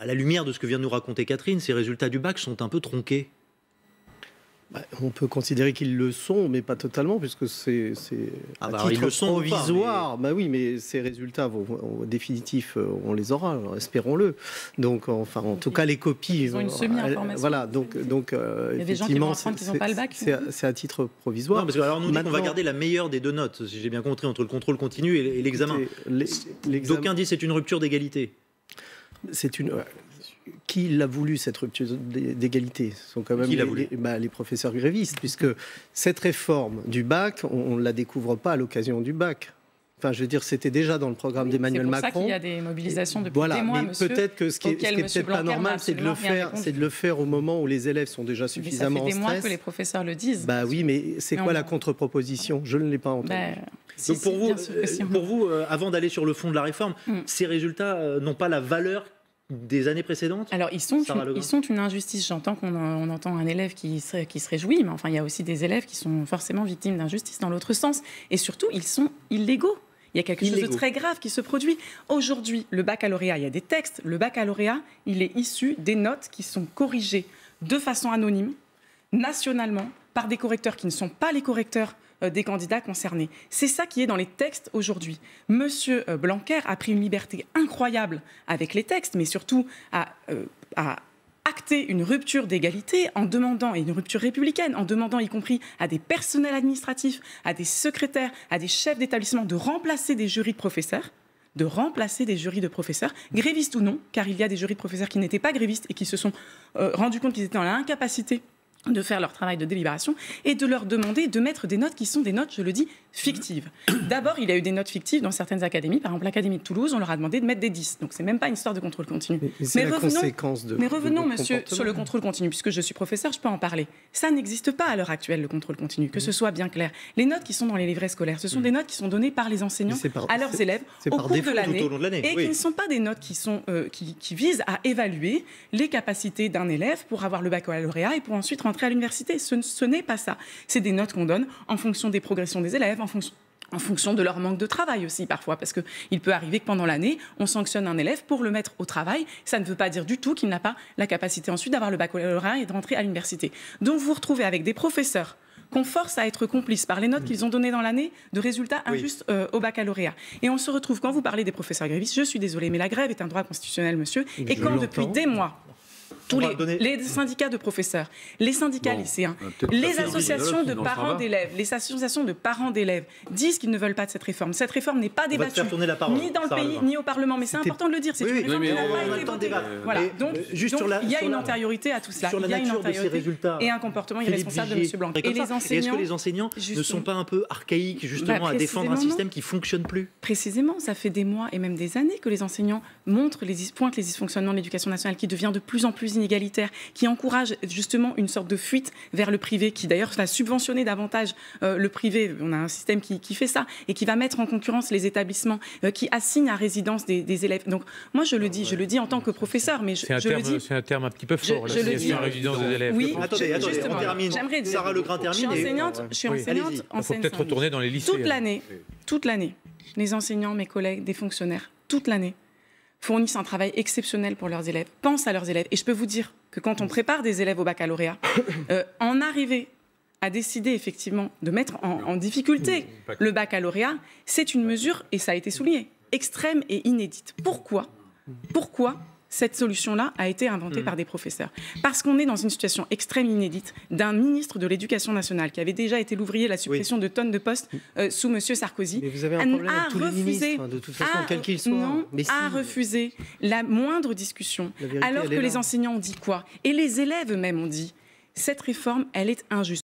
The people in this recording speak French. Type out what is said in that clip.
à la lumière de ce que vient de nous raconter Catherine, ces résultats du bac sont un peu tronqués. On peut considérer qu'ils le sont, mais pas totalement, puisque c'est à titre ils le sont provisoire. Mais... oui, mais ces résultats définitifs, on les aura, alors, espérons-le. Donc, enfin, en tout cas, les copies. Ils ont une semi-information. Voilà, donc il y a des gens qui vont apprendre qu'ils n'ont pas le bac. C'est à titre provisoire. Non, parce que alors nous dit qu'on va garder la meilleure des deux notes, si j'ai bien compris, entre le contrôle continu et l'examen. D'aucuns disent que c'est une rupture d'égalité. C'est une. Qui l'a voulu, cette rupture d'égalité? Ce sont quand même les professeurs grévistes, puisque cette réforme du bac, on ne la découvre pas à l'occasion du bac. Enfin, je veux dire, c'était déjà dans le programme d'Emmanuel Macron. C'est pour ça qu'il y a des mobilisations depuis des mois, monsieur. Peut-être que ce qui est peut-être pas normal, c'est de le faire au moment où les élèves sont déjà suffisamment en stress. Ça fait des mois que les professeurs le disent. Bah oui, mais c'est quoi la contre-proposition? Je ne l'ai pas entendue. Donc pour vous, avant d'aller sur le fond de la réforme, ces résultats n'ont pas la valeur des années précédentes? Alors, ils sont une injustice. J'entends qu'on entend un élève qui se réjouit, mais enfin, il y a aussi des élèves qui sont forcément victimes d'injustice dans l'autre sens. Et surtout, ils sont illégaux. Il y a quelque chose de très grave qui se produit. Aujourd'hui, le baccalauréat, il y a des textes. Le baccalauréat, il est issu des notes qui sont corrigées de façon anonyme, nationalement, par des correcteurs qui ne sont pas les correcteurs des candidats concernés. C'est ça qui est dans les textes aujourd'hui. Monsieur Blanquer a pris une liberté incroyable avec les textes, mais surtout a acté une rupture d'égalité en demandant, et une rupture républicaine, en demandant y compris à des personnels administratifs, à des secrétaires, à des chefs d'établissement de remplacer des jurys de professeurs, grévistes ou non, car il y a des jurys de professeurs qui n'étaient pas grévistes et qui se sont rendus compte qu'ils étaient dans l'incapacité de faire leur travail de délibération et de leur demander de mettre des notes qui sont des notes, je le dis, fictives. D'abord, il y a eu des notes fictives dans certaines académies. Par exemple, l'Académie de Toulouse, on leur a demandé de mettre des 10. Donc, c'est même pas une histoire de contrôle continu. Mais revenons, monsieur, sur le contrôle continu. Puisque je suis professeur, je peux en parler. Ça n'existe pas à l'heure actuelle, le contrôle continu, que ce soit bien clair. Les notes qui sont dans les livrets scolaires, ce sont des notes qui sont données par les enseignants à leurs élèves au cours de l'année et qui ne sont pas des notes qui visent à évaluer les capacités d'un élève pour avoir le baccalauréat et pour ensuite rentrer à l'université. Ce n'est pas ça. C'est des notes qu'on donne en fonction des progressions des élèves, en fonction de leur manque de travail aussi parfois, parce qu'il peut arriver que pendant l'année, on sanctionne un élève pour le mettre au travail. Ça ne veut pas dire du tout qu'il n'a pas la capacité ensuite d'avoir le baccalauréat et de rentrer à l'université. Donc vous vous retrouvez avec des professeurs qu'on force à être complices par les notes qu'ils ont données dans l'année de résultats injustes au baccalauréat. Et on se retrouve, quand vous parlez des professeurs grévistes, je suis désolée, mais la grève est un droit constitutionnel, monsieur, et quand depuis des mois, les syndicats de professeurs, les syndicats lycéens, les associations de parents d'élèves, disent qu'ils ne veulent pas de cette réforme. Cette réforme n'est pas débattue ni dans le pays ni au Parlement, mais c'est important de le dire. C'est une réforme qui n'a pas été votée. Voilà. Donc, il y a une antériorité à tout cela. Il y a une antériorité et un comportement irresponsable de M. Blanquer. Et est-ce que les enseignants ne sont pas un peu archaïques justement à défendre un système qui ne fonctionne plus? Précisément, ça fait des mois et même des années que les enseignants pointent les dysfonctionnements de l'éducation nationale qui devient de plus en plus inégalitaire, qui encourage justement une sorte de fuite vers le privé, qui d'ailleurs va subventionner davantage le privé. On a un système qui fait ça et qui va mettre en concurrence les établissements qui assignent à résidence des élèves. Donc moi je le dis en tant que professeur, mais c'est un terme un petit peu fort, l'assignation à résidence des élèves. Oui, attendez, on termine. Sarah Legrain termine. Je suis enseignante en Seine-Saint-Denis. Il faut peut-être retourner dans les lycées. Toute l'année, les enseignants, mes collègues, des fonctionnaires, toute l'année, fournissent un travail exceptionnel pour leurs élèves, pensent à leurs élèves. Et je peux vous dire que quand on prépare des élèves au baccalauréat, en arriver à décider effectivement de mettre en difficulté le baccalauréat, c'est une mesure, et ça a été souligné, extrême et inédite. Pourquoi cette solution-là a été inventée par des professeurs? Parce qu'on est dans une situation extrême inédite d'un ministre de l'Éducation nationale qui avait déjà été l'ouvrier de la suppression de tonnes de postes sous M. Sarkozy. Mais vous avez un problème avec tous les ministres, de toute façon, quel qu'il soit. Non, a refusé la moindre discussion, alors que les enseignants ont dit quoi? Et les élèves eux-mêmes ont dit, cette réforme, elle est injuste.